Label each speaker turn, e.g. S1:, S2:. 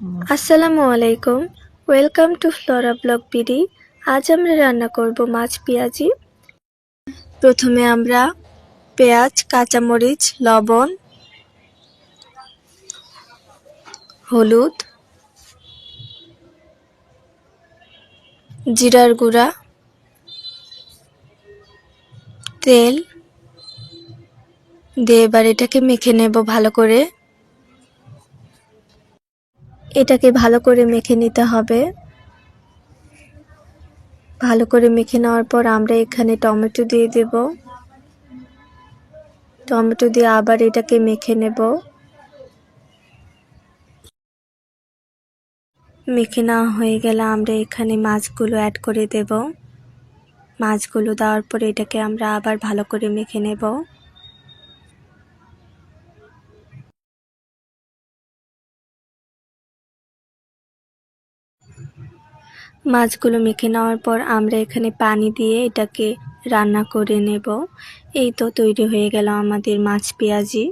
S1: আসসালামু আলাইকুম, welcome to Flora blog BD. আজ আমরা রান্না করব মাছ পেঁয়াজি। প্রথমে আমরা পেঁয়াজ, কাঁচামরিচ, লবণ, হলুদ, জিরার গুঁড়া, তেল দিয়ে এবার এটাকে মেখে নেব ভালো করে। এটাকে ভালো করে মেখে নিতে হবে। ভালো করে মেখে নেওয়ার পর আমরা এখানে টমেটো দিয়ে দেব। টমেটো দিয়ে আবার এটাকে মেখে নেব। মেখে নেওয়া হয়ে গেলে আমরা এখানে মাছগুলো অ্যাড করে দেব। মাছগুলো দেওয়ার পরে এটাকে আমরা আবার ভালো করে মেখে নেব। মাছগুলো মেখে নেওয়ার পর আমরা এখানে পানি দিয়ে এটাকে রান্না করে নেব। এই তো তৈরি হয়ে গেল আমাদের মাছ পেঁয়াজি।